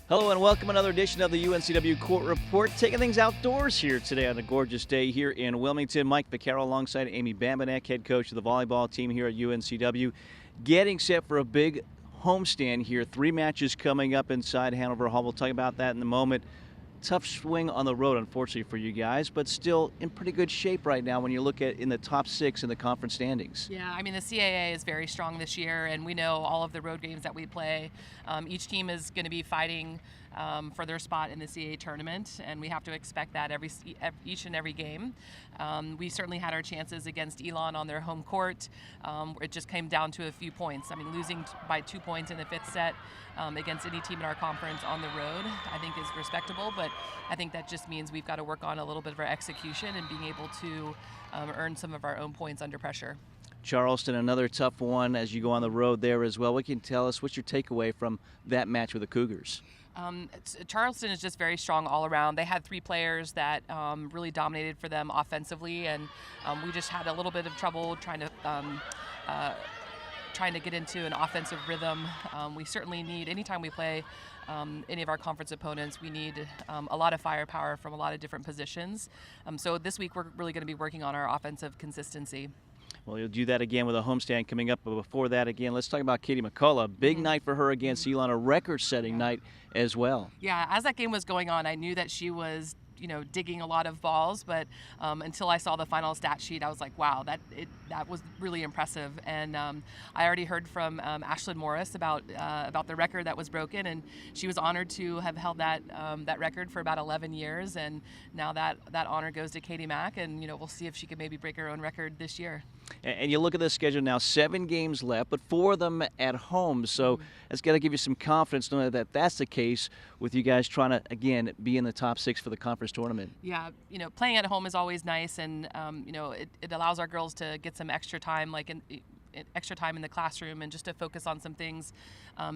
Hello and welcome to another edition of the UNCW Court Report. Taking things outdoors here today on a gorgeous day here in Wilmington. Mike Vaccaro alongside Amy Bambanek, head coach of the volleyball team here at UNCW. Getting set for a big homestand here. 3 matches coming up inside Hanover Hall. We'll talk about that in a moment. Tough swing on the road, unfortunately, for you guys, but still in pretty good shape right now when you look at in the top 6 in the conference standings. Yeah, I mean, the CAA is very strong this year, and we know all of the road games that we play. Each team is going to be fighting for their spot in the CAA tournament, and we have to expect that each and every game. We certainly had our chances against Elon on their home court. It just came down to a few points. I mean, losing by 2 points in the 5th set against any team in our conference on the road, I think is respectable, but I think that just means we've got to work on a little bit of our execution and being able to earn some of our own points under pressure. Charleston, another tough one as you go on the road there as well. What can you tell us? What's your takeaway from that match with the Cougars? Charleston is just very strong all around. They had 3 players that really dominated for them offensively, and we just had a little bit of trouble trying to get into an offensive rhythm. We certainly need, anytime we play any of our conference opponents, we need a lot of firepower from a lot of different positions. So this week we're really going to be working on our offensive consistency. Well, you'll do that again with a homestand coming up. But before that, again, let's talk about Katie McCulloch. Big night for her against Elon, a record-setting night as well. Yeah, as that game was going on, I knew that she was digging a lot of balls, but until I saw the final stat sheet, I was like, wow, that was really impressive. And I already heard from Ashlyn Morris about the record that was broken, and she was honored to have held that record for about 11 years, and now that honor goes to Katie Mack, and we'll see if she can maybe break her own record this year. And you look at the schedule now, 7 games left, but 4 of them at home. So it's got to give you some confidence knowing that that's the case with you guys trying to, again, be in the top 6 for the conference tournament. Yeah, playing at home is always nice, and, it allows our girls to get some extra time, extra time in the classroom, and just to focus on some things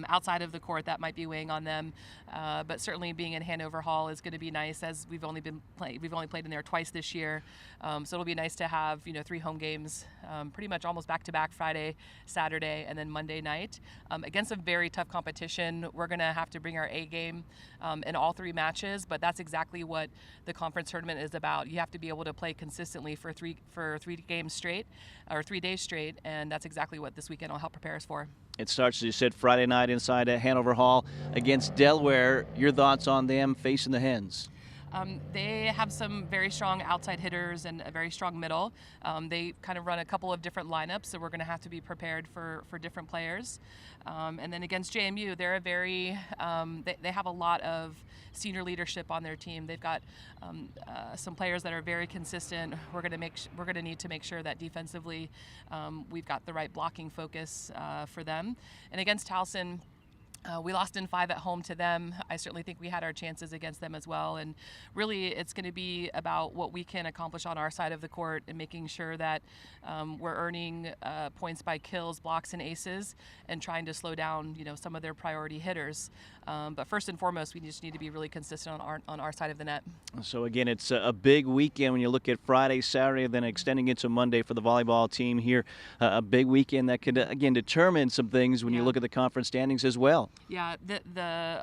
outside of the court that might be weighing on them. But certainly being in Hanover Hall is going to be nice, as we've only played in there twice this year. So it'll be nice to have 3 home games, pretty much almost back-to-back, Friday, Saturday, and then Monday night. Against a very tough competition, we're going to have to bring our A game in all 3 matches, but that's exactly what the conference tournament is about. You have to be able to play consistently for three games straight, or 3 days straight, and that's exactly what this weekend will help prepare us for. It starts, as you said, Friday night inside at Hanover Hall against Delaware. Your thoughts on them facing the Hens? They have some very strong outside hitters and a very strong middle. They kind of run a couple of different lineups, so we're going to have to be prepared for different players. And then against JMU, they're they have a lot of senior leadership on their team. They've got some players that are very consistent. We're going to need to make sure that defensively we've got the right blocking focus for them. And against Towson, we lost in 5 at home to them. I certainly think we had our chances against them as well. And really, it's going to be about what we can accomplish on our side of the court and making sure that we're earning points by kills, blocks, and aces, and trying to slow down, some of their priority hitters. But first and foremost, we just need to be really consistent on our side of the net. So again, it's a big weekend when you look at Friday, Saturday, then extending into Monday for the volleyball team here. A big weekend that could, again, determine some things when you look at the conference standings as well. Yeah,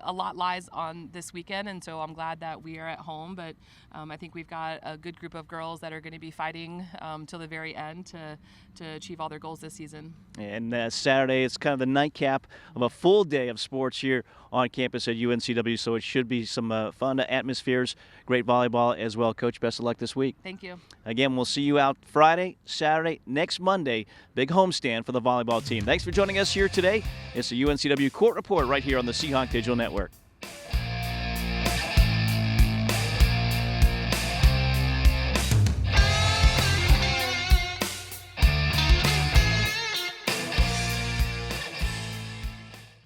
a lot lies on this weekend, and so I'm glad that we are at home. But I think we've got a good group of girls that are going to be fighting till the very end to achieve all their goals this season. And Saturday, it's kind of the nightcap of a full day of sports here on campus at UNCW, so it should be some fun atmospheres, great volleyball as well. Coach, best of luck this week. Thank you. Again, we'll see you out Friday, Saturday, next Monday. Big homestand for the volleyball team. Thanks for joining us here today. It's the UNCW Court Report right here on the Seahawk Digital Network.